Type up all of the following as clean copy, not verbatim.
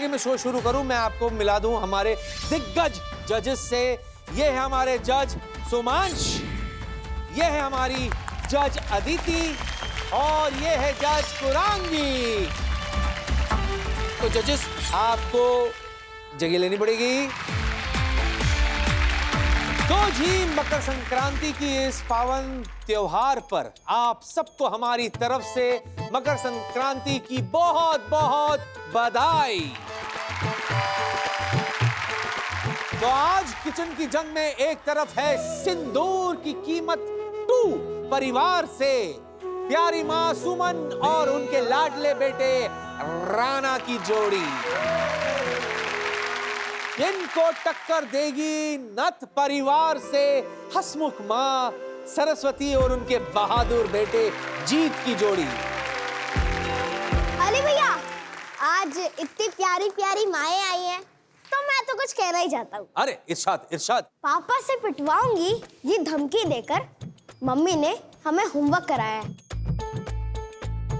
कि मैं शो शुरू करूं, मैं आपको मिला दूं हमारे दिग्गज जजेस से। ये है हमारे जज सुमांश, ये है हमारी जज अदिति और ये है जज कुरांगी। तो जजेस, आपको जगह लेनी पड़ेगी। तो जी, मकर संक्रांति की इस पावन त्योहार पर आप सबको हमारी तरफ से मकर संक्रांति की बहुत बहुत बधाई। तो आज किचन की जंग में एक तरफ है सिंदूर की कीमत 2 परिवार से प्यारी मां सुमन और उनके लाडले बेटे राणा की जोड़ी। इनको टक्कर देगी नथ परिवार से हसमुख मां सरस्वती और उनके बहादुर बेटे जीत की जोड़ी। अली भैया, आज इतनी प्यारी प्यारी माएं आई हैं, तो मैं तो कुछ कहना ही चाहता हूँ। अरे इरशाद इरशाद। पापा से पिटवाऊंगी ये धमकी देकर मम्मी ने हमें होमवर्क कराया है।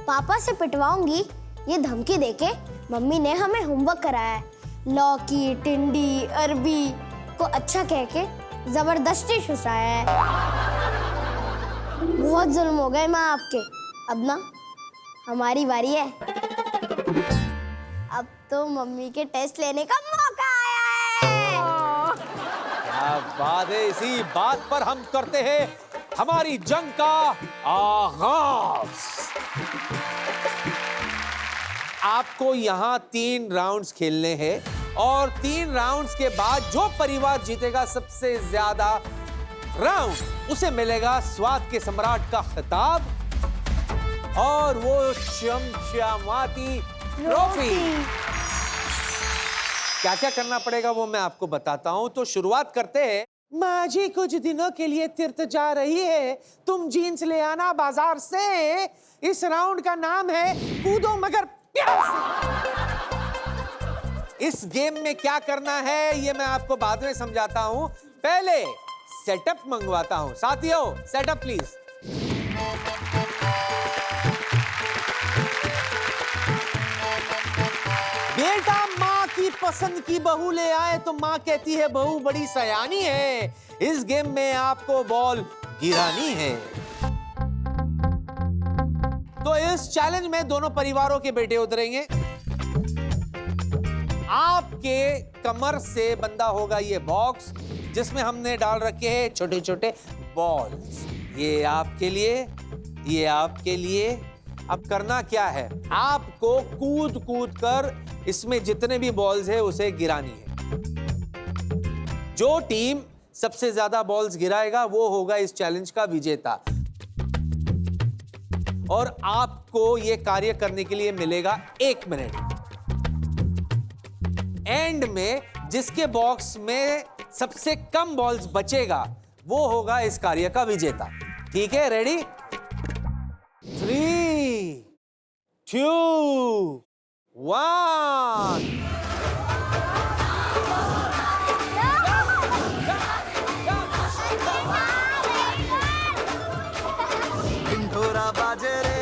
पापा से पिटवाऊंगी ये धमकी देके मम्मी ने हमें होमवर्क कराया है। लौकी, टिंडी, अरबी को अच्छा कह के जबरदस्ती सुसाया है। बहुत जुल्म हो गए माँ आपके। अब ना हमारी बारी है। अब तो मम्मी के टेस्ट लेने का मौका आया है। क्या बात है। इसी बात पर हम करते हैं हमारी जंग का आगाज। आपको यहाँ 3 राउंड्स खेलने हैं और 3 राउंड्स के बाद जो परिवार जीतेगा सबसे ज्यादा राउंड, उसे मिलेगा स्वाद के सम्राट का खिताब और वो चमचमाती ट्रॉफी। क्या क्या करना पड़ेगा वो मैं आपको बताता हूं। तो शुरुआत करते हैं। माँ जी कुछ दिनों के लिए तीर्थ जा रही है, तुम जीन्स ले आना बाजार से। इस राउंड का नाम है कूदो मगर प्यार से। इस गेम में क्या करना है ये मैं आपको बाद में समझाता हूं, पहले सेटअप मंगवाता हूं। साथियों, सेटअप प्लीज। बेटा माँ की पसंद की बहू ले आए तो माँ कहती है बहू बड़ी सयानी है। इस गेम में आपको बॉल गिरानी है। तो इस चैलेंज में दोनों परिवारों के बेटे उतरेंगे। आपके कमर से बंधा होगा ये बॉक्स जिसमें हमने डाल रखे हैं छोटे छोटे बॉल्स। ये आपके लिए, ये आपके लिए। अब करना क्या है, आपको कूद कूद कर इसमें जितने भी बॉल्स हैं उसे गिरानी है। जो टीम सबसे ज्यादा बॉल्स गिराएगा वो होगा इस चैलेंज का विजेता। और आपको ये कार्य करने के लिए मिलेगा 1 मिनट। एंड में जिसके बॉक्स में सबसे कम बॉल्स बचेगा वो होगा इस कार्य का विजेता। ठीक है, रेडी? 3, 2, 1। ढिंढोरा बाजे रे,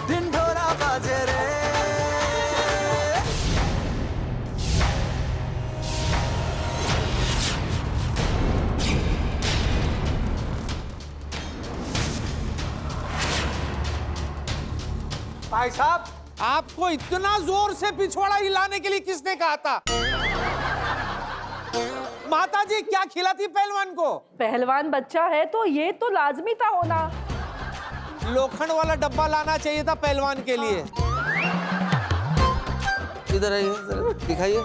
ढिंढोरा बाजे रे। भाई साहब, आपको इतना जोर से पिछवाड़ा हिलाने के लिए किसने कहा था? माता जी क्या खिलाती पहलवान को? पहलवान बच्चा है तो ये तो लाजमी था होना। लोखंड वाला डब्बा लाना चाहिए था पहलवान के लिए। इधर आइए, दिखाइए।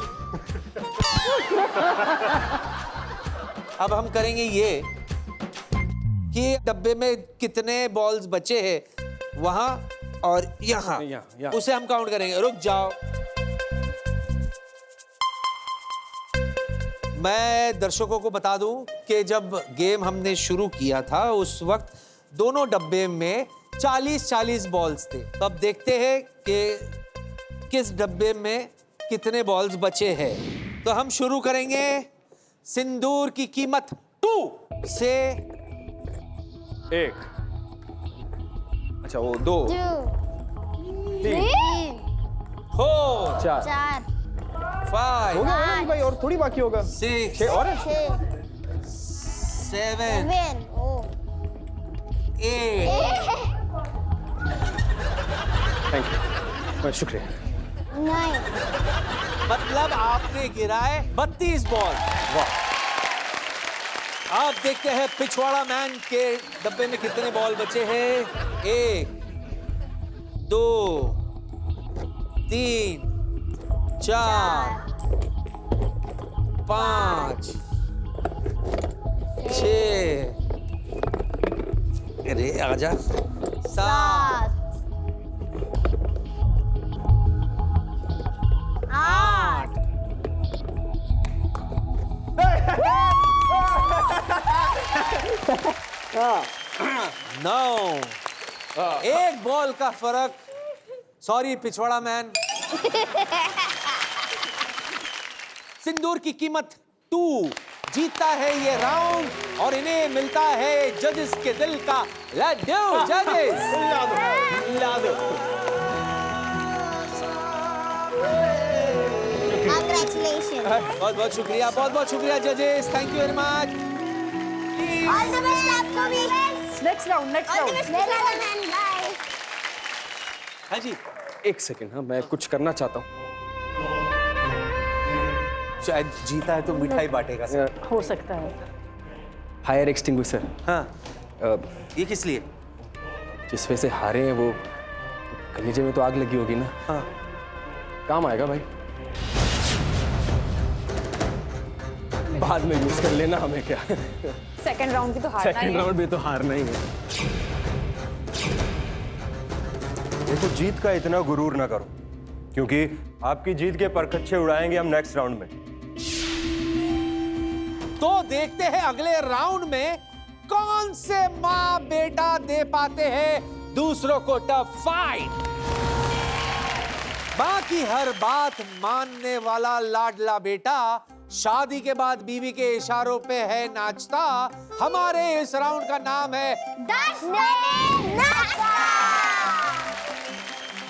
अब हम करेंगे ये कि डब्बे में कितने बॉल्स बचे हैं वहां और यहाँ, उसे हम काउंट करेंगे। रुक जाओ। मैं दर्शकों को बता दूं कि जब गेम हमने शुरू किया था उस वक्त दोनों डब्बे में 40-40 बॉल्स थे। तो अब देखते हैं कि किस डब्बे में कितने बॉल्स बचे हैं। तो हम शुरू करेंगे सिंदूर की कीमत 2 से। 1, अच्छा वो 2, 3, 4 4 4 हो 5 गया ना भाई, और थोड़ी बाकी होगा। 6 6 और है? 7 7 ओ 8 थैंक यू, शुक्रिया। 9 मतलब आपने गिराए 32 बॉल। वाह। आप देखते हैं पिछवाड़ा मैन के डब्बे में कितने बॉल बचे हैं। 1 2 3 4 5 6 अरे आजा 7 8 9 एक बॉल का फर्क। सॉरी पिछवाड़ा मैन। सिंदूर की कीमत 2 जीतता है ये राउंड और इन्हें मिलता है जजेस के दिल का लड्डू। जजेस ला दो। Congratulations. बहुत बहुत शुक्रिया, बहुत बहुत शुक्रिया जजेस। Thank you very much. All the best आपको भी। Next round, next All the round. best man. Bye. हाँ जी, एक सेकंड, हाँ मैं कुछ करना चाहता हूँ। शायद जीता है तो मिठाई बांटेगा सर। हो सकता है। फायर एक्सटिंग्विशर, हाँ, ये किस लिए? जिस वजह से हारे हैं वो कलेजे में तो आग लगी होगी ना। हाँ, काम आएगा भाई, बाद में यूज कर लेना, हमें क्या। सेकंड राउंड की तो हारना ही सेकंड है। राउंड में तो हारना ही है। देखो, जीत का इतना गुरूर ना करो, क्योंकि आपकी जीत के परखच्चे उड़ाएंगे हम नेक्स्ट राउंड में। तो देखते हैं अगले राउंड में कौन से माँ बेटा दे पाते हैं दूसरों को टफ फाइट। बाकी हर बात मानने वाला लाडला बेटा शादी के बाद बीवी के इशारों पे है नाचता। हमारे इस राउंड का नाम है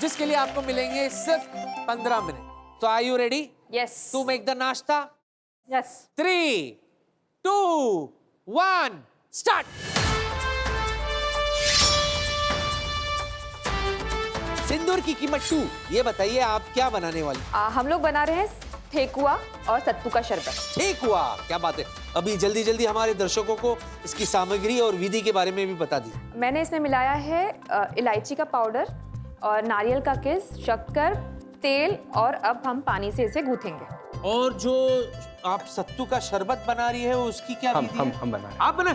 जिसके लिए आपको मिलेंगे सिर्फ 15 मिनट। तो are you ready yes to make the nashta? Yes 3 2 1 start. सिंदूर की कीमत 2। ये बताइए आप क्या बनाने वाली? हम लोग बना रहे हैं ठेकुआ और सत्तू का शरबत। ठीक हुआ, क्या बात है। अभी जल्दी जल्दी हमारे दर्शकों को इसकी सामग्री और विधि के बारे में भी बता दी। मैंने इसमें मिलाया है इलायची का पाउडर और नारियल का किस, शक्कर, तेल और अब हम पानी से इसे गूंथेंगे। और जो आप सत्तू का शरबत बना रही है उसकी क्या विधि है? हम बना रहे हैं। आप बना?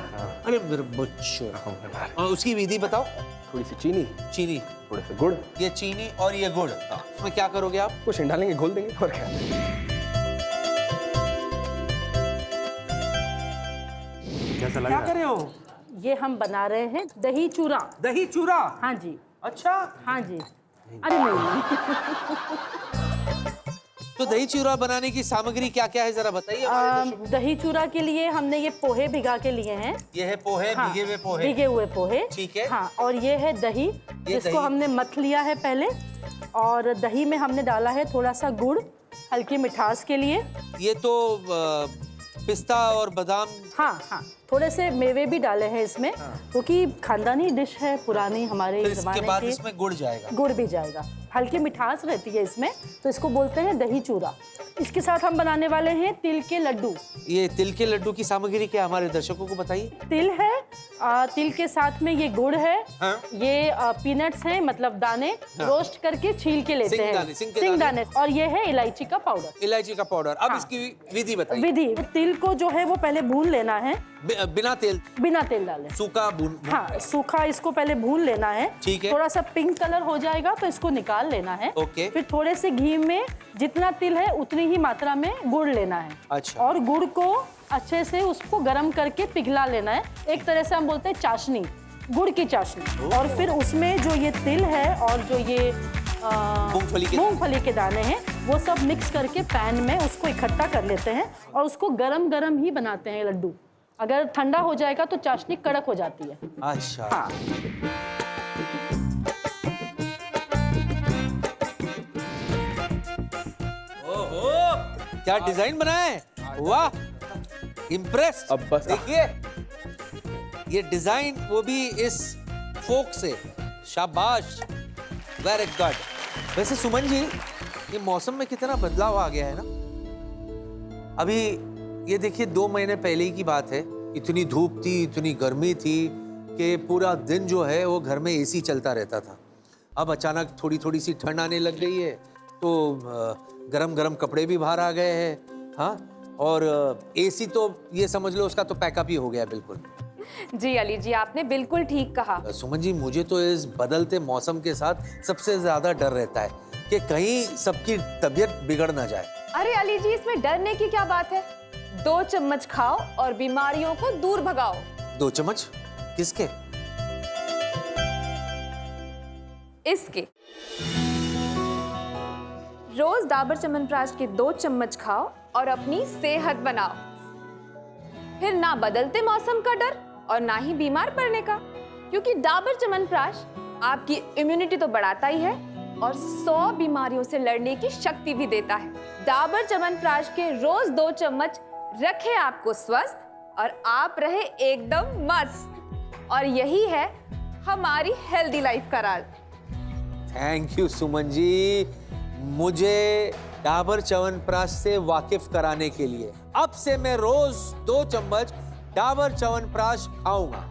अरे मेरे बच्चों, हम बना रहे हैं। और उसकी विधि बताओ। थोड़ी सी चीनी, चीनी, थोड़े से गुड़, ये चीनी और ये गुड़, इसमें क्या करोगे आप? कुछ डालेंगे, घोल देंगे और क्या। कैसा लग क्या रहा कर है? रहे हो? ये हम बना रहे हैं दही चूरा। दही चूरा? हाँ जी, अच्छा, हाँ जी। अरे नहीं, तो दही चूरा बनाने की सामग्री क्या क्या है जरा बताइए हमारे दर्शकों दही चूरा के लिए हमने ये पोहे भिगा के लिए हैं। को। ये है पोहे, हाँ, भीगे हुए पोहे। भीगे हुए पोहे। ठीक है। हाँ, और ये है दही, जिसको दही। हमने मथ लिया है पहले। और दही में हमने डाला है थोड़ा सा गुड़, हल्की मिठास के लिए। ये तो पिस्ता और बादाम। हाँ हाँ, थोड़े से मेवे भी डाले हैं इसमें, क्योंकि खानदानी डिश है पुरानी हमारे फिर इसके जमाने बाद की। इसमें गुड़ जाएगा। गुड़ भी जाएगा, हल्की मिठास रहती है इसमें, तो इसको बोलते हैं दही चूरा। इसके साथ हम बनाने वाले हैं तिल के लड्डू। ये तिल के लड्डू की सामग्री क्या हमारे दर्शकों को बताइए। तिल है, तिल के साथ में ये गुड़ है, हाँ। ये पीनट्स हैं, मतलब दाने रोस्ट करके छील के लेते हैं, सिंगदाने, सिंग के सिंग दाने। दाने। और ये है इलायची का पाउडर। इलायची का पाउडर। अब हाँ। इसकी विधि बताइए। विधि, तिल को जो है वो पहले भून लेना है, बिना तेल, बिना तेल डाले। सूखा भून। हाँ, सूखा इसको पहले भून लेना है। ठीक है। थोड़ा सा पिंक कलर हो जाएगा तो इसको निकाल लेना है। ओके। फिर थोड़े से घी में जितना तिल है उतनी ही मात्रा में गुड़ लेना है। अच्छा। और गुड़ को अच्छे से उसको गर्म करके पिघला लेना है। एक तरह से हम बोलते हैं चाशनी, गुड़ की चाशनी। और फिर उसमें जो ये तिल है और जो ये मूंगफली के दाने हैं वो सब मिक्स करके पैन में उसको इकट्ठा कर लेते हैं और उसको गरम गरम ही बनाते हैं लड्डू। अगर ठंडा हो जाएगा तो चाशनी कड़क हो जाती है। अच्छा। हाँ। क्या डिजाइन बनाया है, वाह, इम्प्रेस। अब बस। देखिए ये डिजाइन, वो भी इस फोक से, शाबाश, वेरी गुड। वैसे सुमन जी, ये मौसम में कितना बदलाव आ गया है ना। अभी ये देखिए 2 महीने पहले ही की बात है, इतनी धूप थी, इतनी गर्मी थी कि पूरा दिन जो है वो घर में एसी चलता रहता था। अब अचानक थोड़ी थोड़ी सी ठंड आने लग गई है, तो गरम गरम कपड़े भी बाहर आ गए हैं। हाँ, और एसी तो ये समझ लो उसका तो पैकअप ही हो गया बिल्कुल। जी अली जी, आपने बिल्कुल ठीक कहा। सुमन जी, मुझे तो इस बदलते मौसम के साथ सबसे ज्यादा डर रहता है कि कहीं सबकी तबीयत बिगड़ ना जाए। अरे अली जी, इसमें डरने की क्या बात है? 2 चम्मच खाओ और बीमारियों को दूर भगाओ। 2 चम्मच किसके? इसके। रोज डाबर च्यवनप्राश के 2 चम्मच खाओ और अपनी सेहत बनाओ। फिर ना बदलते मौसम का डर और ना ही बीमार पड़ने का, क्योंकि डाबर च्यवनप्राश आपकी इम्यूनिटी तो बढ़ाता ही है और 100 बीमारियों से लड़ने की शक्ति भी देता है। डाबर च्यवनप्राश के रोज 2 चम्मच रखे आपको स्वस्थ और आप रहे एकदम मस्त। और यही है हमारी हेल्दी लाइफ का राज। थैंक यू सुमन जी, मुझे डाबर च्यवनप्राश से वाकिफ कराने के लिए। अब से मैं रोज 2 चम्मच डाबर च्यवनप्राश खाऊंगा।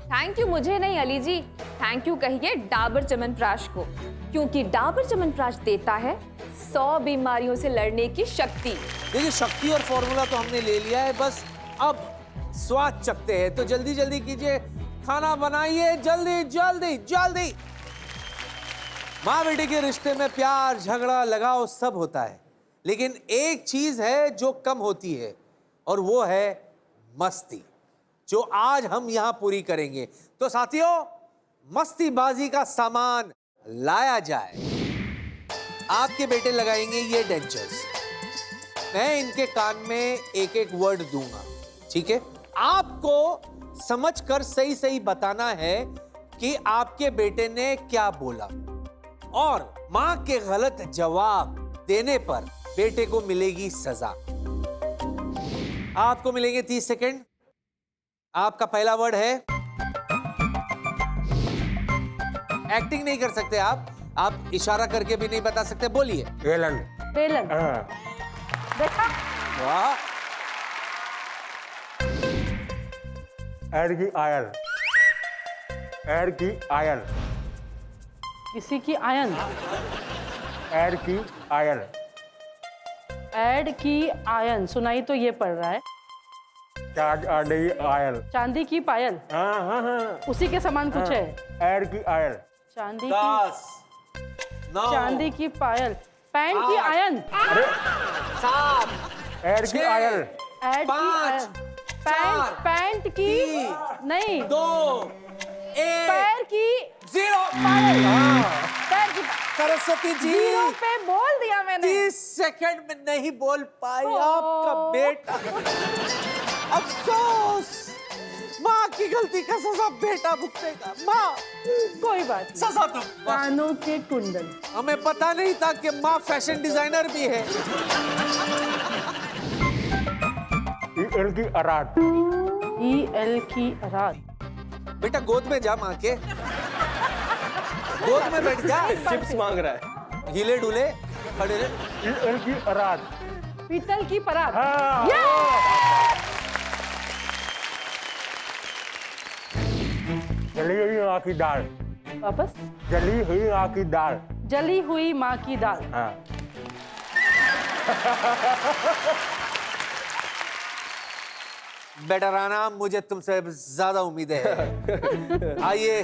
थैंक यू मुझे नहीं अली जी, थैंक यू कहिए डाबर च्यवनप्राश को, क्योंकि डाबर च्यवनप्राश देता है 100 बीमारियों से लड़ने की शक्ति। देखिए, शक्ति और फॉर्मूला तो हमने ले लिया है, बस अब स्वाद चखते हैं। तो जल्दी जल्दी कीजिए, खाना बनाइए, जल्दी जल्दी जल्दी। माँ बेटे के रिश्ते में प्यार, झगड़ा, लगाव सब होता है, लेकिन एक चीज है जो कम होती है, और वो है मस्ती, जो आज हम यहां पूरी करेंगे। तो साथियों, मस्तीबाजी का सामान लाया जाए। आपके बेटे लगाएंगे ये डेंचर्स, मैं इनके कान में एक एक वर्ड दूंगा, ठीक है? आपको समझकर सही सही बताना है कि आपके बेटे ने क्या बोला, और मां के गलत जवाब देने पर बेटे को मिलेगी सजा। आपको मिलेंगे 30 सेकंड। आपका पहला वर्ड है, एक्टिंग नहीं कर सकते आप इशारा करके भी नहीं बता सकते, बोलिए। बेलन। बेलन। देखा? वाह, ऐड की आयल। ऐड की आयल। किसी की आयन। ऐड की आयल। ऐड की आयन, सुनाई तो ये पड़ रहा है। आयल। चांदी की पायल। हाँ हाँ हाँ। उसी के समान कुछ है। ऐड की आयल। चांदी की, 10 9 चांदी की पायल, पैंट की आयन। 7 ऐड की आयल। ऐड की 5 आयन। पैंट, पैंट की 3 नहीं, 2 1 पैर की 0। पैर की सरस्वती जी, 0 पे बोल दिया मैंने। 30 सेकंड में नहीं बोल पाई आपका बेटा। अफसोस, माँ की गलती का सजा बेटा भुगतेगा। माँ, कोई बात नहीं। सजा दो। कानों के कुंडल। हमें पता नहीं था कि माँ फैशन डिजाइनर भी है। EL की अराट। EL की रात। बेटा गोद में जा, माँ के गोद में बैठ जा। चिप्स मांग रहा है। हिले डुले खड़े रहे। EL की अराट। पीतल की परात। हाँ। जली हुई माँ की दाल। वापस। जली हुई माँ की दाल। जली हुई माँ की दाल। हाँ। बेटा राणा, मुझे तुमसे ज्यादा उम्मीदें हैं। आइए,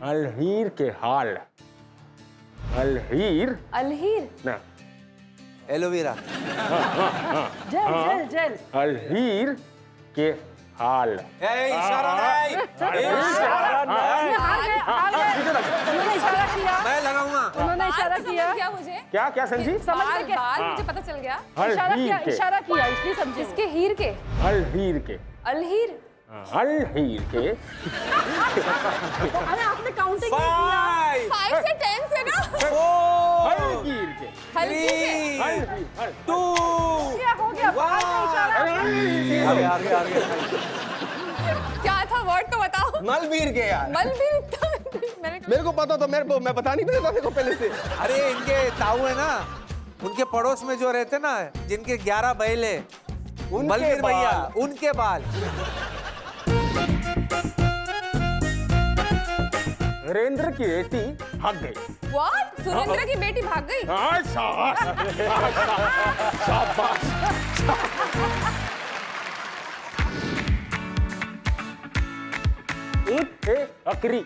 अलहीर के हाल। अलहीर अलहीर। ना, aloe. Vera gel gel. Gel के हाल। इशारा नहीं। इशारा नहीं। हार गए, हार गए। उन्होंने इशारा किया। मैं लगाऊंगा। उन्होंने इशारा किया। क्या मुझे क्या क्या समझी? समझ बार में क्या? बार मुझे पता चल गया। इशारा अलहीर किया, के। इशारा किया, इसलिए समझे। इसके हीर के। अलहीर के। अलहीर। हल हीर के अरे आपने काउंटिंग नहीं किया। 5 से 10 से ना हल हीर के हल्की से। हल हीर हल क्या हो गया बाहर का इशारा। हार गए क्या था वर्ड तो बताओ। मलबीर के यार बलबीर मैंने मेरे को पता तो मैं बता नहीं देता तेरे को पहले से। अरे इनके ताऊ है ना, उनके पड़ोस में जो रहते ना, जिनके 11 बैल है, बलबीर भैया, उनके बाल। नरेंद्र की बेटी भाग गई। व्हाट सुरेंद्र की बेटी भाग गई। हाँ, शाबाश शाबाश। ऊँट है बकरी।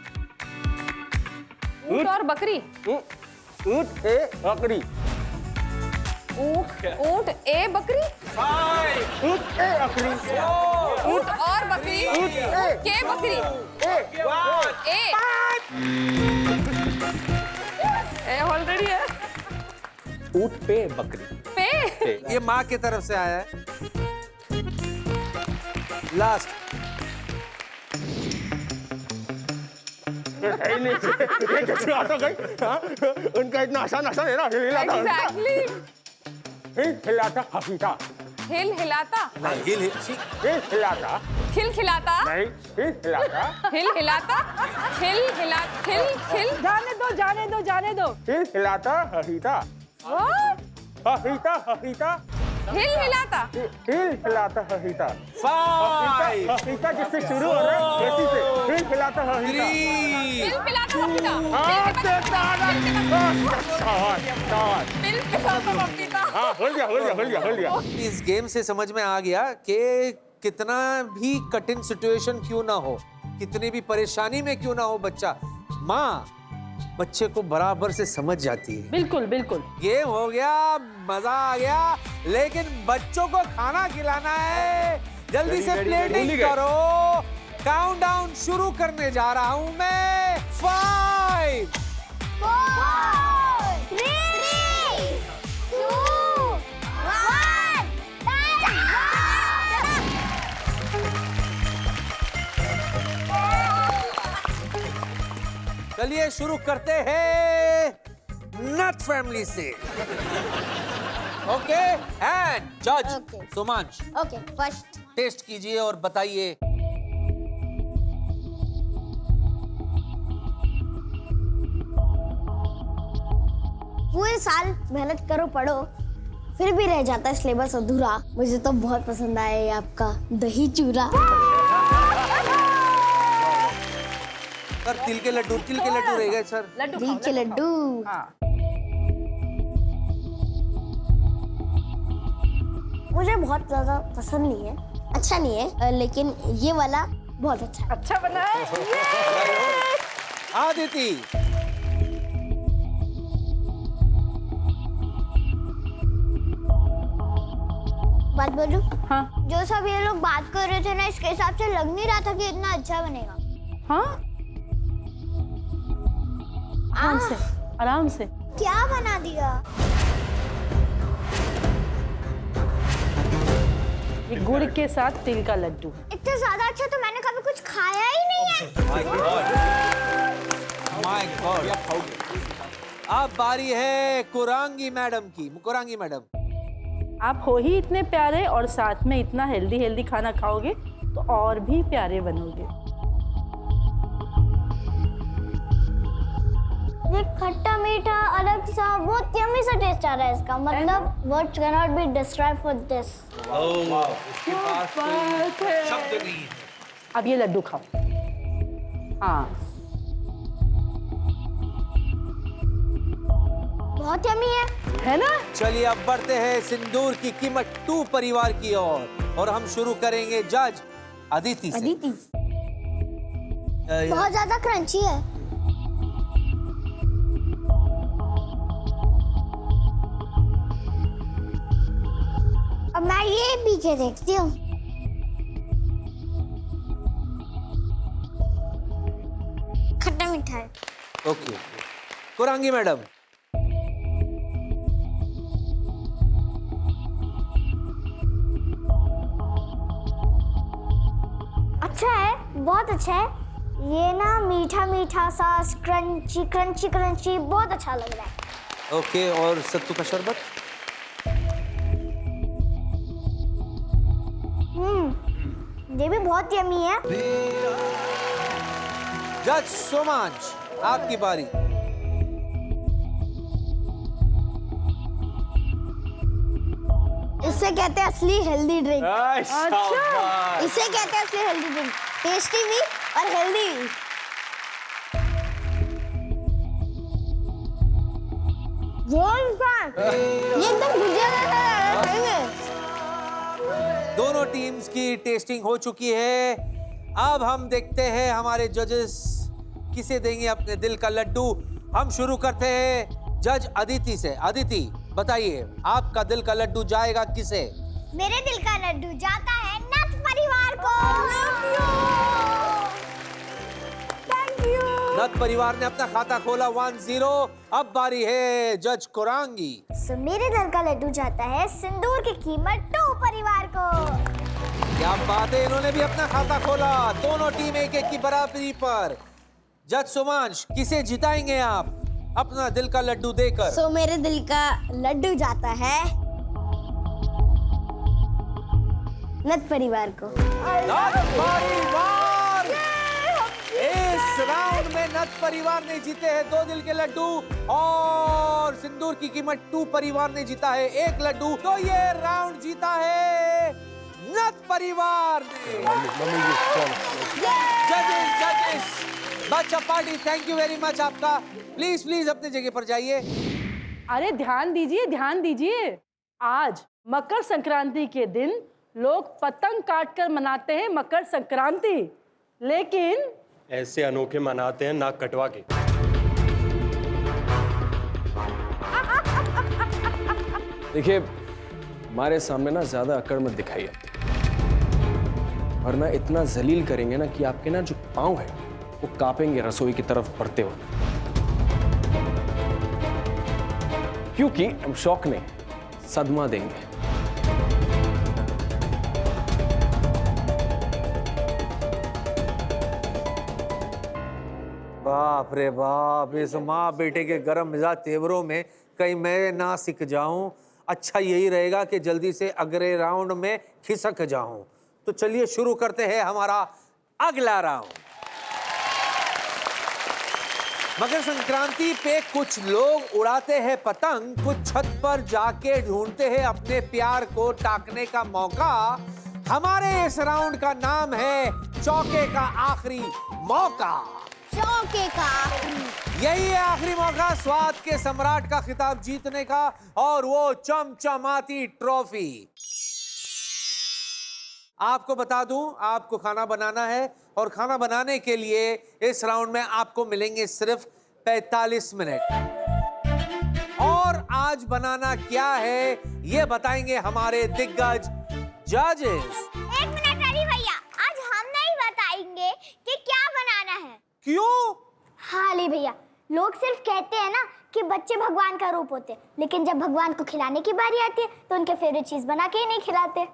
ऊँट और बकरी। ऊँट है बकरी। ऊँट ए बकरी। ऊँट है बकरी। ऊँट और बकरी। के बकरी। ए ऑलरेडी है। ऊँट पे बकरी। पे ये माँ की तरफ से आया है। लास्ट। ये कैसे आता गई? हाँ? उनका इतना आसान है ना हिलाता एग्जैक्टली। हिलाता हफीता हिल हिलाता। हिल हिलाता खिल खिलाता। नहीं हिलाता हिल हिलाता। खिल हिला खिल खिल। जाने दो। हिलाता हफीता What? हफीता हफीता हिल हिलाता। हिलाता हफीता 5 हफीता जिससे शुरू हो रहा है वैसी से हिलाता हफीता 3 हिल पिलाता पपीता। हिल पिलाता पपीता। हो गया इस गेम से समझ में आ गया कि कितना भी कठिन सिचुएशन क्यों ना हो, कितनी भी परेशानी में क्यों ना हो बच्चा, माँ बच्चे को बराबर से समझ जाती है। बिल्कुल बिल्कुल। गेम हो गया, मजा आ गया, लेकिन बच्चों को खाना खिलाना है। जल्दी से प्लेटिंग करो। काउंटडाउन शुरू करने जा रहा हूं मैं। 5 4 3 2 1 चलिए शुरू करते हैं नट फैमिली से। ओके एंड जज Okay. सुमांश ओके फर्स्ट टेस्ट कीजिए और बताइए। पूरे साल मेहनत करो पढ़ो फिर भी रह जाता है सिलेबस अधूरा। मुझे तो बहुत पसंद आया ये आपका दही चूरा। सर तिल के लड्डू रह गए सर। दही के लड्डू। मुझे बहुत ज्यादा पसंद नहीं है, अच्छा नहीं है, लेकिन ये वाला बहुत अच्छा है। अच्छा बना है। आदिति बात बोलूं? हाँ जो सब ये लोग बात कर रहे थे ना, इसके हिसाब से लग नहीं रहा था कि इतना अच्छा बनेगा। हाँ आराम से। क्या बना दिया? ये गुड़ के साथ तिल का लड्डू। इतना ज्यादा अच्छा तो मैंने कभी कुछ खाया ही नहीं है। My God. अब बारी है कुरांगी मैडम की। कुरांगी मैडम आप हो ही इतने प्यारे और साथ में इतना हेल्दी खाना खाओगे तो और भी प्यारे बनोगे। ये खट्टा मीठा अलग सा बहुत यम्मी सा टेस्ट आ रहा है इसका। मतलब words cannot be described for this। इसके पास कोई शब्द नहीं है। अब ये लड्डू खाओ। हाँ बहुत यम्मी है ना? चलिए अब बढ़ते हैं सिंदूर की कीमत 2 परिवार की ओर और हम शुरू करेंगे जज अदिति से। अदिति बहुत ज्यादा क्रंची है। अब मैं ये पी के देखती हूँ। खट्टा मीठा है। ओके कुरांगी मैडम अच्छा बहुत अच्छा है। ये ना मीठा मीठा सा क्रंची क्रंची क्रंची बहुत अच्छा लग रहा है। ओके, और सत्तू का शरबत? ये भी बहुत यमी है। जज सोमांश, आपकी बारी। इसे कहते हैं असली हेल्दी ड्रिंक। अच्छा, इसे कहते हैं असली हेल्दी ड्रिंक। टेस्टी भी और हेल्दी भी। ये एकदम गुजिया जैसा लग रहा है। दोनों टीम्स की टेस्टिंग हो चुकी है। अब हम देखते हैं हमारे जजेस किसे देंगे अपने दिल का लड्डू। हम शुरू करते हैं जज अदिति से। अदिति, बताइए आपका दिल का लड्डू जाएगा किसे? मेरे दिल का लड्डू जाता है नथ परिवार को। Thank you. नथ परिवार ने अपना खाता खोला 1-0। अब बारी है जज कुरांगी। मेरे दिल का लड्डू जाता है सिंदूर की कीमत 2 परिवार को। क्या बात है, इन्होंने भी अपना खाता खोला। दोनों टीम 1-1 की बराबरी पर। जज सोमांश, किसे जिताएंगे आप अपना दिल का लड्डू देकर? मेरे दिल का लड्डू जाता है नथ परिवार को। नथ परिवार इस राउंड में नथ परिवार ने जीते हैं 2 दिल के लड्डू, और सिंदूर की कीमत 2 परिवार ने जीता है 1 लड्डू। तो ये राउंड जीता है नथ परिवार ने। जजेस, बच्चा party, thank you very much आपका। प्लीज प्लीज अपनी जगह पर जाइए। अरे ध्यान दीजिए, ध्यान दीजिए। आज मकर संक्रांति के दिन लोग पतंग काटकर मनाते हैं मकर संक्रांति, लेकिन ऐसे अनोखे मनाते हैं नाक कटवा के। देखिए, हमारे सामने ना ज्यादा अकड़ मत दिखाइए, वरना इतना जलील करेंगे ना कि आपके ना जो पाँव है वो कांपेंगे रसोई की तरफ बढ़ते हुए। क्योंकि हम शौक ने सदमा देंगे। बाप रे बाप, इस माँ बेटे के गरम मिजाज तेवरों में कहीं मैं ना सिक जाऊं। अच्छा यही रहेगा कि जल्दी से अगले राउंड में खिसक जाऊं। तो चलिए शुरू करते हैं हमारा अगला राउंड। मकर संक्रांति पे कुछ लोग उड़ाते हैं पतंग, कुछ छत पर जाके ढूंढते हैं अपने प्यार को ताकने का मौका। हमारे इस राउंड का नाम है चौके का आखिरी मौका। चौके का आखिरी। यही है आखिरी मौका स्वाद के सम्राट का खिताब जीतने का, और वो चमचमाती ट्रॉफी। आपको बता दूं, आपको खाना बनाना है, और खाना बनाने के लिए इस राउंड में आपको मिलेंगे सिर्फ 45 मिनट। और आज बनाना क्या है ये बताएंगे हमारे दिग्गज जजेस। 1 मिनट अली भैया, आज हम नहीं बताएंगे कि क्या बनाना है। क्यों? हाँ अली भैया, लोग सिर्फ कहते हैं ना कि बच्चे भगवान का रूप होते हैं, लेकिन जब भगवान को खिलाने की बारी आती है तो उनके फेवरेट चीज बना के ही नहीं खिलाते।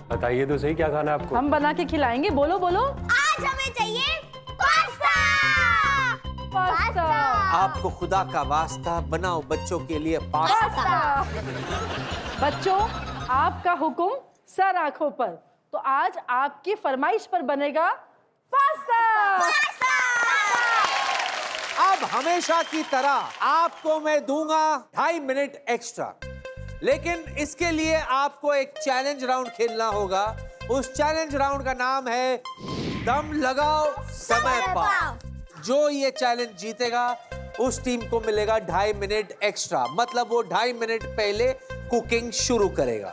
बताइए तो सही, क्या खाना है आपको? हम बना के खिलाएंगे। बोलो बोलो। आज हमें चाहिए पास्ता। पास्ता। आपको खुदा का वास्ता बनाओ बच्चों के लिए पास्ता। बच्चों, आपका हुक्म सर आंखों पर। तो आज आपकी फरमाइश पर बनेगा पास्ता। अब हमेशा की तरह आपको मैं दूंगा 2.5 मिनट एक्स्ट्रा, लेकिन इसके लिए आपको एक चैलेंज राउंड खेलना होगा। उस चैलेंज राउंड का नाम है दम लगाओ समय पाओ। जो ये चैलेंज जीतेगा उस टीम को मिलेगा 2.5 मिनट एक्स्ट्रा, मतलब वो 2.5 मिनट पहले कुकिंग शुरू करेगा।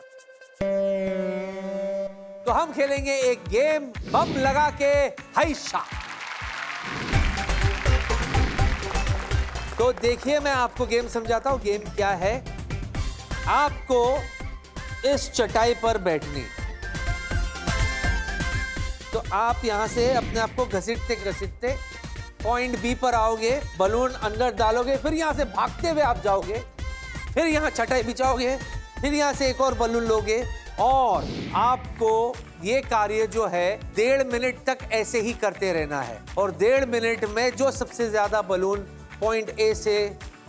तो हम खेलेंगे एक गेम, बम लगा के हाइशा। तो देखिए, मैं आपको गेम समझाता हूं। गेम क्या है? आपको इस चटाई पर बैठनी, तो आप यहां से अपने आप को घसीटते घसीटते पॉइंट बी पर आओगे, बलून अंदर डालोगे, फिर यहां से भागते हुए आप जाओगे, फिर यहां चटाई बिछाओगे, फिर यहां से एक और बलून लोगे, और आपको ये कार्य जो है 1.5 मिनट तक ऐसे ही करते रहना है और 1.5 मिनट में जो सबसे ज्यादा बलून पॉइंट ए से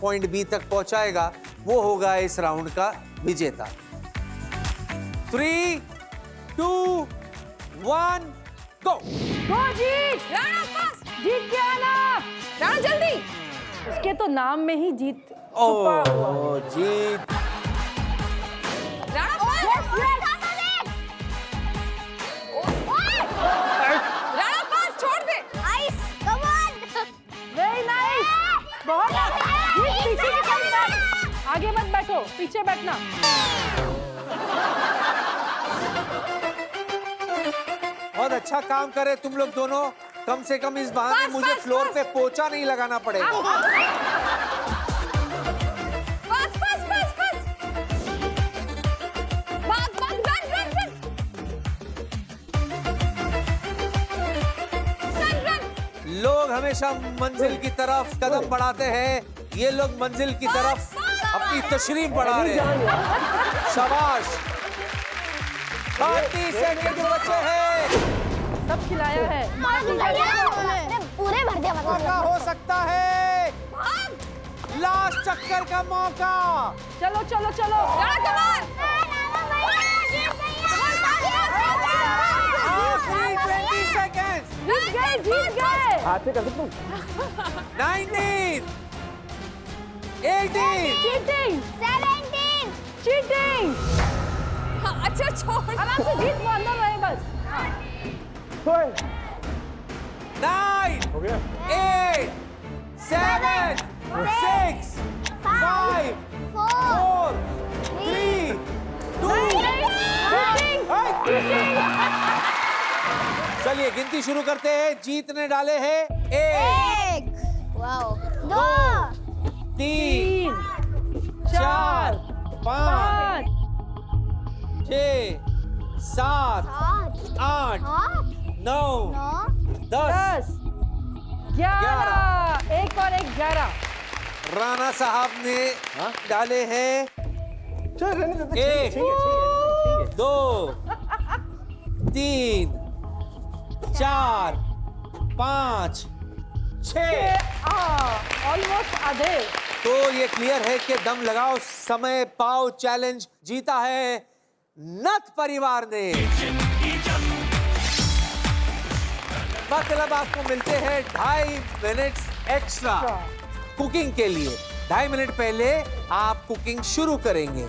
पॉइंट बी तक पहुंचाएगा वो होगा इस राउंड का विजेता। 3, 2, 1 गो। गो जीत, राणा फास्ट, जीत के आना। राणा जल्दी। उसके तो नाम में ही जीत छुपा हुआ है। ओ जीत। राणा फास्ट, राणा फास्ट, छोड़ दे। वेरी नाइस, बहुत जीत। पीछे की तरफ बैठ, आगे मत बैठो, पीछे बैठना। बहुत अच्छा काम करे तुम लोग दोनों। कम से कम इस बहाने बस, मुझे बस, फ्लोर बस। पे पोछा नहीं लगाना पड़ेगा। फास्ट फास्ट फास्ट फास्ट, भाग भाग, run run run, run run. लोग हमेशा मंजिल की तरफ कदम बढ़ाते हैं, ये लोग मंजिल की तरफ अपनी तशरीफ बढ़ा रहे हैं। शाबाश। 30 सेकंड बचे हैं। सब खिलाया है। पूरे भर दिया मौका हो सकता है, लास्ट चक्कर का मौका। चलो चलो चलो, राणा कमाल। आखिरी 20 सेकंड। जीत गए, जीत गए। हाथ से कर सकता हूँ। 19, 18, चीटिंग, 17, चीटिंग। हाँ, अच्छा छोड़। आराम से जीत, वो अंदर रहे बस। 9, हो गया। 8, 7, 6, 5, 4, 3, 2, चलिए गिनती शुरू करते हैं। जीत ने डाले हैं 1, 2, 3, 4, 5, 6, 7, 8, 9, 10। 10, 11, एक और एक 11। राणा साहब ने डाले हैं चल रहने दे। 1, 2, 3, 4, 5, 6। ऑलमोस्ट आधे। तो ये क्लियर है कि दम लगाओ समय पाओ चैलेंज जीता है नथ परिवार ने। मतलब आपको मिलते हैं 2.5 मिनट एक्स्ट्रा कुकिंग के लिए। 2.5 मिनट पहले आप कुकिंग शुरू करेंगे।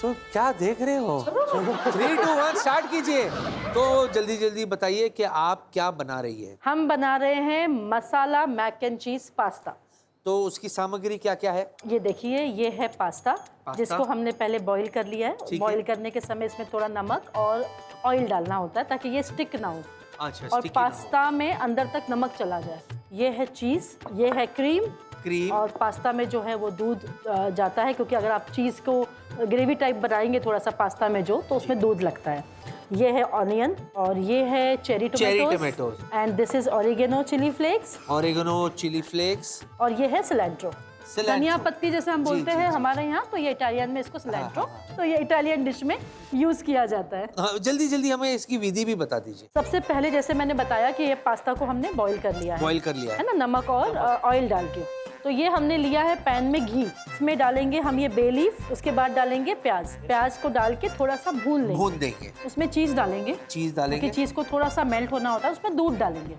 तो क्या देख रहे हो? 3, 2, 1 स्टार्ट कीजिए। तो जल्दी जल्दी बताइए कि आप क्या बना रही है। हम बना रहे हैं मसाला मैक एंड चीज पास्ता। तो उसकी सामग्री क्या क्या है? ये देखिए, ये है पास्ता, जिसको हमने पहले बॉईल कर लिया है। ठीक बॉईल है। करने के समय इसमें थोड़ा नमक और ऑयल डालना होता है ताकि ये स्टिक ना हो अच्छा, और sticky ना हो। पास्ता में अंदर तक नमक चला जाए। ये है चीज़, ये है क्रीम और पास्ता में जो है वो दूध जाता है, क्योंकि अगर आप चीज़ को ग्रेवी टाइप बनाएंगे थोड़ा सा पास्ता में जो, तो उसमें दूध लगता है। ये है ऑनियन और ये है cherry tomatoes and this is oregano chilli flakes. Oregano chilli flakes और ये है सिलेंट्रो, धनिया पत्ती जैसे हम बोलते हैं हमारे यहाँ, तो ये इटालियन में इसको सिलेंट्रो, तो ये इटालियन डिश में यूज किया जाता है। जल्दी जल्दी हमें इसकी विधि भी बता दीजिए। सबसे पहले जैसे मैंने बताया कि ये पास्ता को हमने बॉईल कर लिया है, बॉईल कर लिया है ना, नमक और ऑयल डाल के। तो ये हमने लिया है पैन में घी, इसमें डालेंगे हम ये बे लीफ, उसके बाद डालेंगे प्याज को डाल के थोड़ा सा भून देंगे। उसमें चीज डालेंगे, क्योंकि चीज को थोड़ा सा मेल्ट होना होता है, उसमें दूध डालेंगे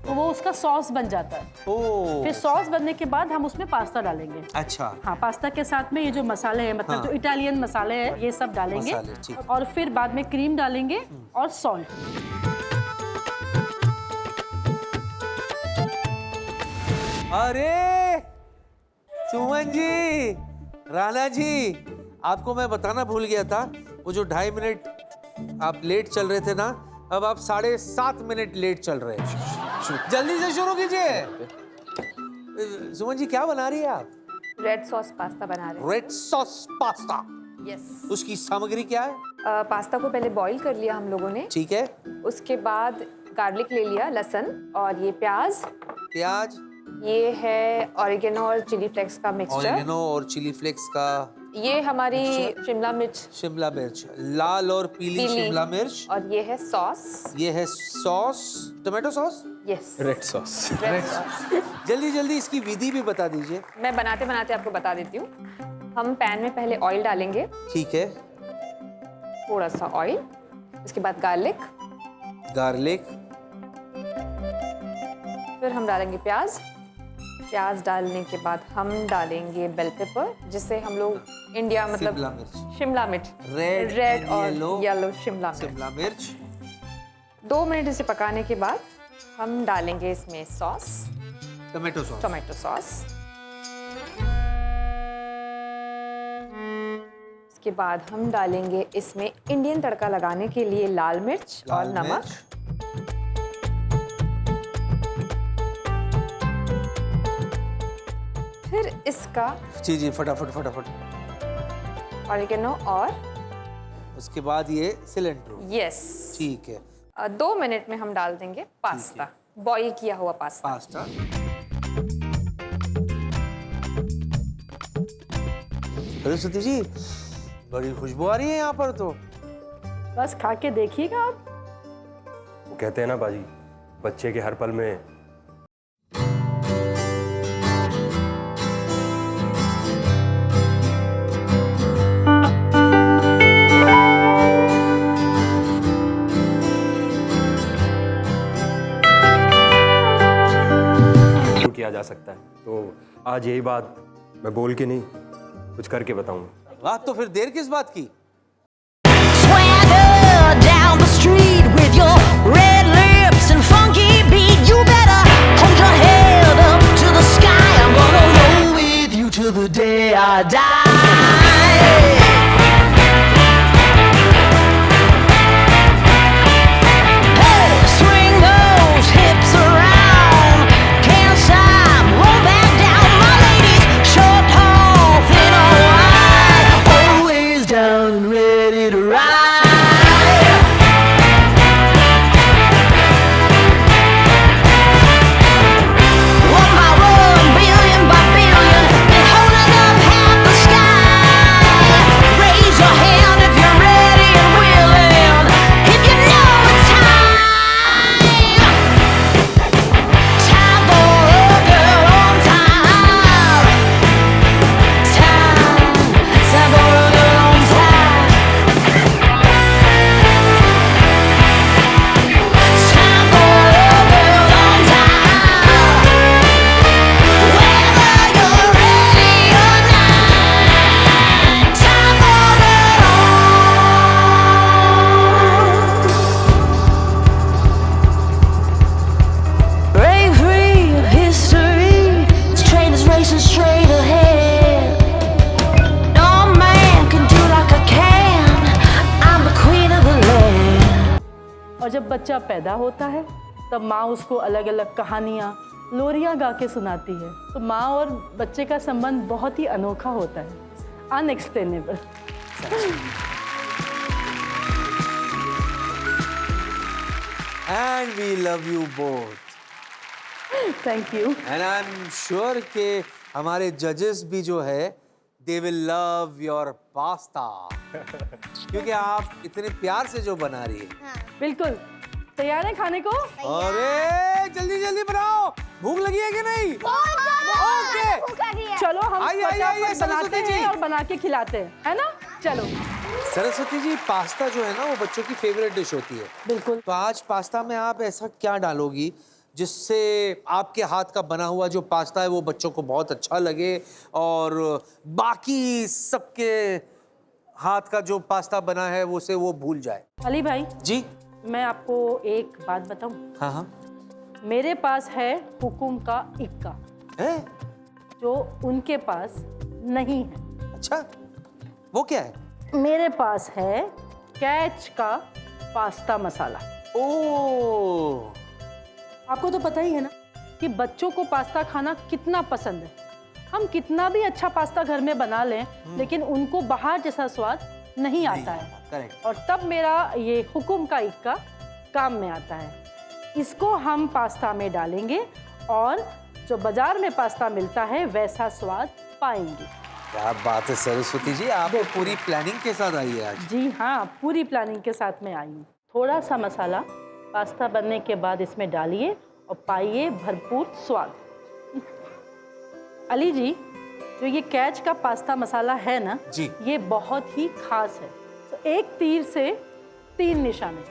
तो वो उसका सॉस बन जाता है। फिर सॉस बनने के बाद हम उसमें पास्ता डालेंगे। अच्छा। हाँ, पास्ता के साथ में ये जो मसाले हैं, मतलब जो इटालियन मसाले हैं, ये सब डालेंगे और फिर बाद में क्रीम डालेंगे और सॉल्ट। अरे सुमन जी, राणा जी, आपको मैं बताना भूल गया था, वो जो 2.5 मिनट आप लेट चल रहे थे ना, अब आप 7.5 मिनट लेट चल रहे हैं। जल्दी से शुरू कीजिए। सुमन जी क्या बना रही है आप? रेड सॉस पास्ता बना रहे हैं। Red sauce pasta. यस। उसकी सामग्री क्या है? पास्ता को पहले बॉईल कर लिया हम लोगों ने। ठीक है। उसके बाद गार्लिक ले लिया, लहसुन और ये प्याज। ये है ऑरिगेनो और चिली फ्लेक्स का मिक्सचर। ऑरिगेनो और चिली फ्लेक्स का। ये हमारी शिमला मिर्च शिमला मिर्च, लाल और पीली शिमला मिर्च, और ये है सॉस। ये है sauce, tomato sauce, yes, red sauce. Red sauce. जल्दी जल्दी इसकी विधि भी बता दीजिए। मैं बनाते बनाते आपको बता देती हूँ। हम पैन में पहले ऑयल डालेंगे, ठीक है। थोड़ा सा ऑयल, उसके बाद गार्लिक, गार्लिक, फिर हम डालेंगे प्याज। प्याज डालने के बाद हम डालेंगे बेल पेपर, जिसे हम लोग इंडिया मतलब शिमला मिर्च, शिमला मिर्च, रेड रेड और येलो येलो शिमला मिर्च। शिमला मिर्च। 2 मिनट इसे पकाने के बाद हम डालेंगे इसमें sauce, tomato sauce, tomato sauce. इसके बाद हम डालेंगे इसमें इंडियन तड़का लगाने के लिए लाल मिर्च और लाल नमक। मिर्च, फिर इसका जी फटाफट फटाफट। ऑरिगेनो और उसके बाद ये सिलेंट्रो। यस, ठीक है। 2 मिनट में हम डाल देंगे पास्ता, बॉईल किया हुआ पास्ता। पास्ता। सरस्वती जी, बड़ी खुशबू आ रही है यहाँ पर तो। बस खा के देखिएगा आप। कहते हैं ना बाजी, बच्चे के हर पल में किया जा सकता है। तो आज यही बात मैं बोल के नहीं, कुछ करके बताऊंगा। वाह, तो फिर देर किस बात की? Swagger down the street with your red lips and funky beat. You better hold your head up to the sky. I'm gonna roll with you till the day I die. Hey, swing those hips around. Can't stop, roll back down. My ladies, short, tall, thin or wide, always down and ready to ride. One by one, billion by billion, they're holding up half the sky. Raise your hand if you're ready and willing, if you know it's time. Time for a girl on time. Time for a girl on time. Time for a girl on time. Whether you're ready or not, time for a girl. Break free of history. This train is racing straight ahead. No man can do like I can. I'm the queen of the land. और जब बच्चा पैदा होता है तब माँ उसको अलग अलग कहानियाँ, लोरियाँ गा के सुनाती है। तो माँ और बच्चे का संबंध बहुत ही अनोखा होता है, unexplainable. And we love you both. Thank you. And I'm sure कि हमारे जजेस भी जो है they will love your pasta. क्योंकि आप इतने प्यार से जो बना रही है। बिल्कुल तैयार है खाने को? अरे जल्दी जल्दी बनाओ, भूख लगी है कि नहीं? ओके, चलो हम आइए, आइए, आइए, फटाफट बनाते सरस्वती जी। हैं और बना के खिलाते हैं, है ना? चलो। सरस्वती जी, पास्ता जो है ना वो बच्चों की फेवरेट डिश होती है। बिल्कुल। तो आज पास्ता में आप ऐसा क्या डालोगी जिससे आपके हाथ का बना हुआ जो पास्ता है वो बच्चों को बहुत अच्छा लगे और बाकी सबके हाथ का जो पास्ता बना है उसे वो भूल जाए? अली भाई जी मैं आपको एक बात बताऊं, हाँ हाँ मेरे पास है हुकुम का इक्का है। जो उनके पास नहीं है। अच्छा, वो क्या है? मेरे पास है कैच का पास्ता मसाला। ओ, आपको तो पता ही है ना कि बच्चों को पास्ता खाना कितना पसंद है। हम कितना भी अच्छा पास्ता घर में बना लें लेकिन उनको बाहर जैसा स्वाद नहीं आता है। करेक्ट। और तब मेरा ये हुकुम का इक्का काम में आता है। इसको हम पास्ता में डालेंगे और जो बाजार में पास्ता मिलता है वैसा स्वाद पाएंगे। क्या बात है सरस्वती जी, आप पूरी प्लानिंग के साथ आई है आज। जी हाँ, पूरी प्लानिंग के साथ में आई हूँ। थोड़ा सा मसाला पास्ता बनने के बाद इसमें डालिए और पाइए भरपूर स्वाद। अली जी, जो ये कैच का पास्ता मसाला है ना जी, ये बहुत ही खास है। तो एक तीर से 3 निशाने।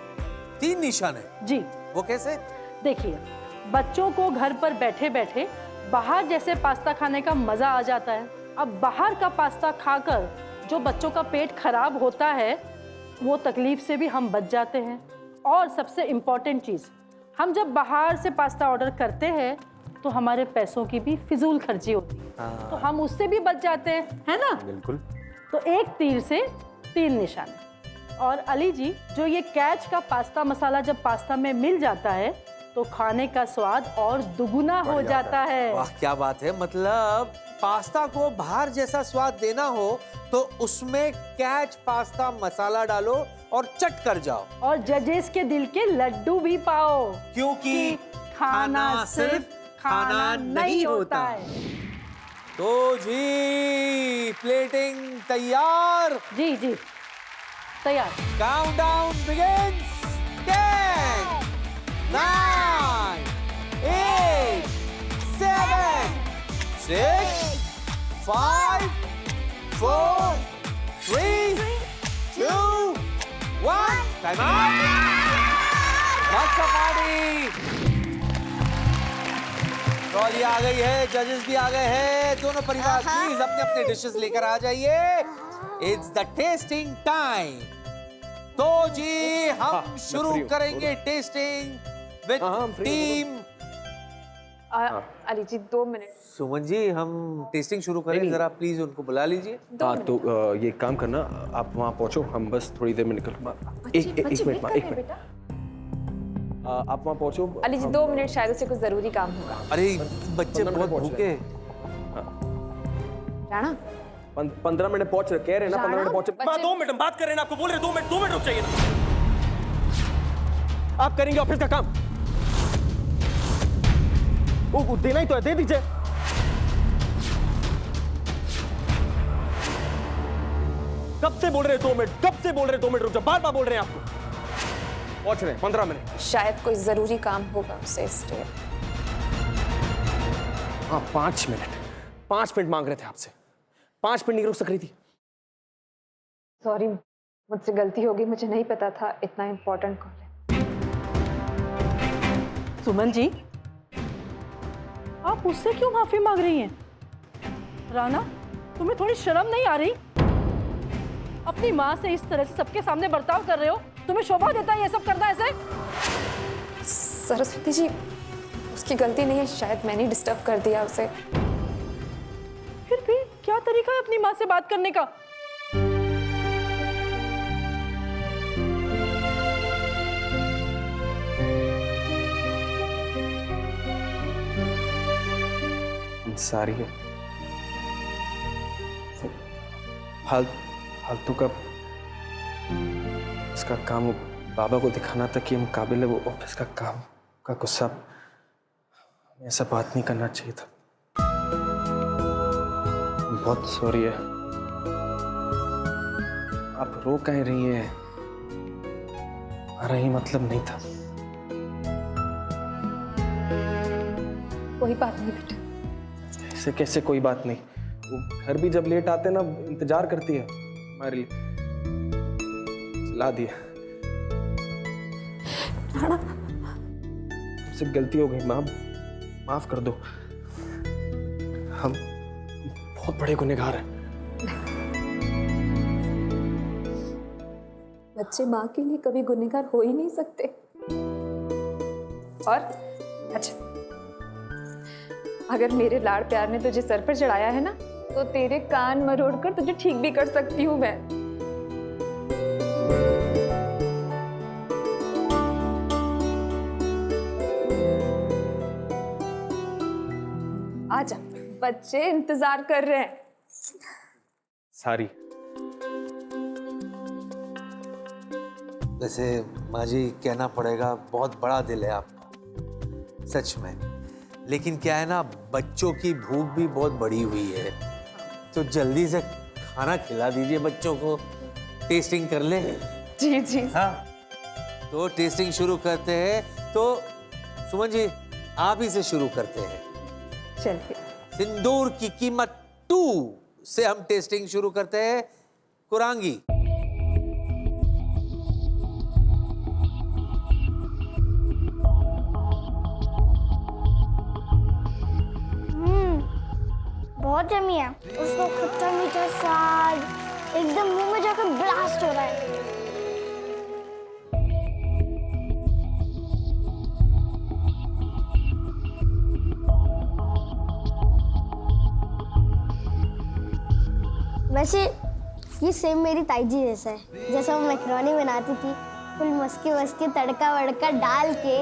3 निशाने? जी। वो कैसे? देखिए, बच्चों को घर पर बैठे बैठे बाहर जैसे पास्ता खाने का मजा आ जाता है। अब बाहर का पास्ता खाकर जो बच्चों का पेट खराब होता है वो तकलीफ से भी हम बच जाते हैं। और सबसे इम्पॉर्टेंट चीज़, हम जब बाहर से पास्ता ऑर्डर करते हैं तो हमारे पैसों की भी फिजूल खर्ची होती है, तो हम उससे भी बच जाते हैं, है ना? बिल्कुल। तो एक तीर से 3 निशाने। और अली जी, जो ये कैच का पास्ता मसाला जब पास्ता में मिल जाता है तो खाने का स्वाद और दुगुना हो जाता है। वाह क्या बात है, मतलब पास्ता को बाहर जैसा स्वाद देना हो तो उसमें कैच पास्ता मसाला डालो और चट कर जाओ। और जजेस के दिल के लड्डू भी पाओ, क्योंकि खाना सिर्फ खाना नहीं होता है। तो जी प्लेटिंग तैयार? जी जी तैयार। Countdown begins. 10 9 8 7 6 5 4 3 2 1 time up. Master party trolley आ गई है, जजेस भी आ गए हैं। दोनों परिवार प्लीज अपने अपने डिशेस लेकर आ जाइए। It's the tasting time. तो जी हम शुरू करेंगे testing with team. Ali ji 2 मिनट। सुमन जी, हम टेस्टिंग शुरू करें, जरा प्लीज उनको बुला लीजिए। हाँ तो ये काम करना, आप वहाँ पहुँचो, हम बस थोड़ी देर में निकल। एक मिनट आप वहाँ पहुँचो। अली जी 2 मिनट, शायद उसे कुछ जरूरी काम होगा। अरे बच्चे बहुत भूखे। राणा 15 मिनट पहुँच रहे, कह रहे ना 15 मिनट पहुँच। 2 मिनट हम बात कर रहे हैं, आपको बोल रहे 2 मिनट रुक जाइए ना। आप करेंगे ऑफिस का काम, वो देना ही तो है, दे दीजिए। कब से बोल रहे 2 मिनट, कब से बोल रहे 2 मिनट रुक जाओ, बार बार बोल रहे हैं आपको। पहुंच रहे हैं 15 मिनट। शायद कोई जरूरी काम होगा उसे, इसलिए। हाँ 5 मिनट मांग रहे थे आपसे, 5 मिनट नहीं रुक सक रही थी। सॉरी, मुझसे गलती हो गई, मुझे नहीं पता था इतना इम्पोर्टेंट कॉल है। सुमन जी, आप उससे क्यों माफी मांग रही हैं? राना, तुम्हें थोड़ी शर्म नहीं आ रही? अपनी माँ से इस तरह से सबके सामने बर्ताव कर रहे हो, तुम्हें शोभा देता है ये सब करना ऐसे? सरस्वती जी, उसकी गलती नहीं है, शायद मैंने डिस्टर्ब कर दिया उसे। फिर भी क्या तरीका है अपनी माँ से बात करने का? सारी है फालतू का इसका काम बाबा को दिखाना था कि हम काबिल है, वो ऑफिस का काम का गुस्सा। ऐसा बात नहीं करना चाहिए था। बहुत सॉरी है। आप रो कह रही हैं, हमारा ही मतलब नहीं था। कोई बात नहीं बेटा। ऐसे कैसे कोई बात नहीं? वो घर भी जब लेट आते ना इंतजार करती है हमारे लिए। ला दिया। मुझसे गलती हो गई, माफ कर दो। हम बहुत बड़े गुनहगार हैं। बच्चे माँ के लिए कभी गुनहगार हो ही नहीं सकते। और अच्छा, अगर मेरे लाड़ प्यार ने तुझे सर पर चढ़ाया है ना, तो तेरे कान मरोड़ कर तुझे ठीक भी कर सकती हूँ मैं। आजा, बच्चे इंतजार कर रहे हैं। सारी वैसे माँ जी, कहना पड़ेगा बहुत बड़ा दिल है आपका, सच में। लेकिन क्या है ना, बच्चों की भूख भी बहुत बड़ी हुई है। तो जल्दी से खाना खिला दीजिए बच्चों को, टेस्टिंग कर ले। जी जी। हाँ, तो टेस्टिंग शुरू करते हैं। तो सुमन जी आप ही से शुरू करते हैं। चलिए। सिंदूर की कीमत 2 से हम टेस्टिंग शुरू करते हैं। कुरांगी, बहुत जमी है। उसको खट्टा मीठा स्वाद एकदम मुंह में जाकर ब्लास्ट हो रहा है। वैसे ये सेम मेरी ताई जी जैसा है। जैसा वो मैकरोनी बनाती थी, फुल मस्के वस्के तड़का वड़का डाल के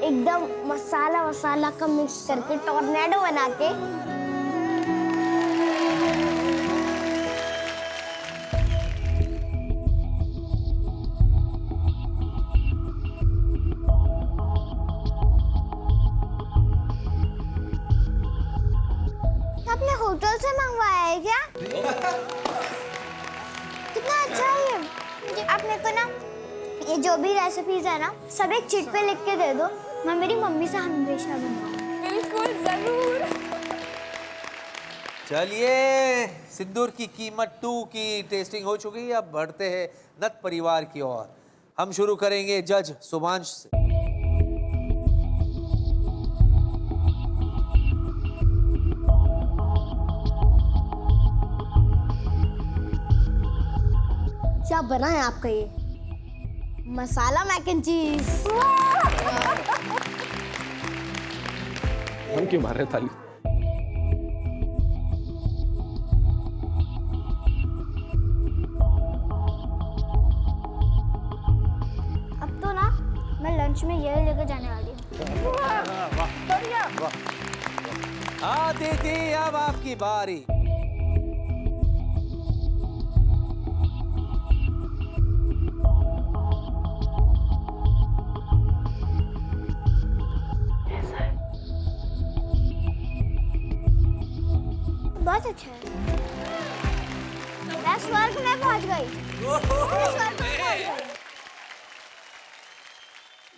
एकदम मसाला वसाला का मिक्स करके टॉर्नेडो बना के। आपने होटल से मंगवाया है क्या? कितना अच्छा है ये। आप मेरे को ना ये जो भी रेसिपीज है ना सब एक चिट पे लिख के दे दो, मैं मेरी मम्मी से हमेशा बनवाऊंगी। बिल्कुल जरूर। चलिए सिंदूर की कीमत 2 की टेस्टिंग हो चुकी है। अब बढ़ते हैं नत परिवार की ओर। हम शुरू करेंगे जज सुभांश से। क्या बना है आपका ये? मसाला मैक एंड चीज। हम क्यों मार रहे ताली? अब तो ना मैं लंच में ये लेकर जाने वाली हूँ। आदिति अब आपकी बारी। बहुत अच्छा है। मैं स्वर्ग में पहुंच गई।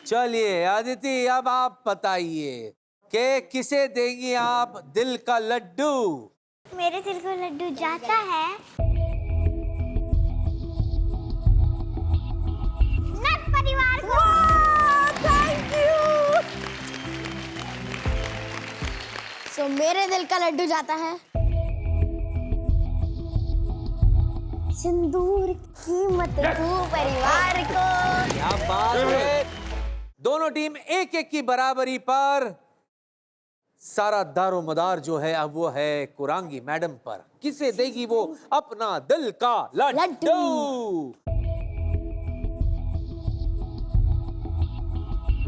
चलिए आदिति अब आप बताइए कि किसे देंगी आप दिल का लड्डू? मेरे दिल को लड्डू जाता है नट परिवार को। Thank you. सो मेरे दिल का लड्डू जाता है सिंदूर की कीमत 2 परिवार को। क्या बात है। दोनों टीम 1-1 की बराबरी पर। सारा दारोमदार जो है अब वो है कुरांगी मैडम पर। किसे देगी वो अपना दिल का लड्डू?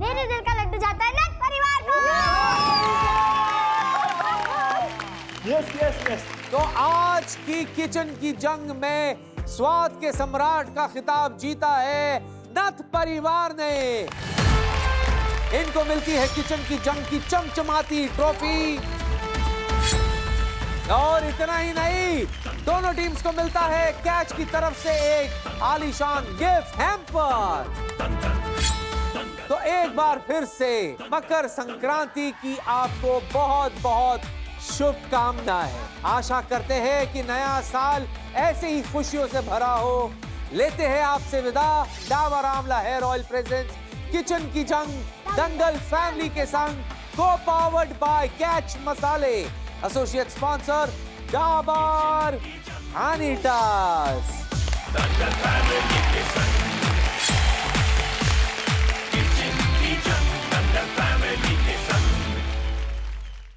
मेरे दिल का लड्डू जाता है नट परिवार को। Yes yes yes. तो आज की किचन की जंग में स्वाद के सम्राट का खिताब जीता है नथ परिवार ने। इनको मिलती है किचन की जंग की चमचमाती ट्रॉफी। और इतना ही नहीं, दोनों टीम्स को मिलता है कैच की तरफ से एक आलीशान गिफ्ट हैम्पर। तो एक बार फिर से मकर संक्रांति की आपको बहुत बहुत शुभकामनाएं। आशा करते हैं कि नया साल ऐसे ही खुशियों से भरा हो। लेते हैं आपसे विदा। Dabur Amla hair oil presents kitchen की जंग दंगल फैमिली के संग, को पावर्ड बाय कैच मसाले, associate sponsor Dabur honey touch.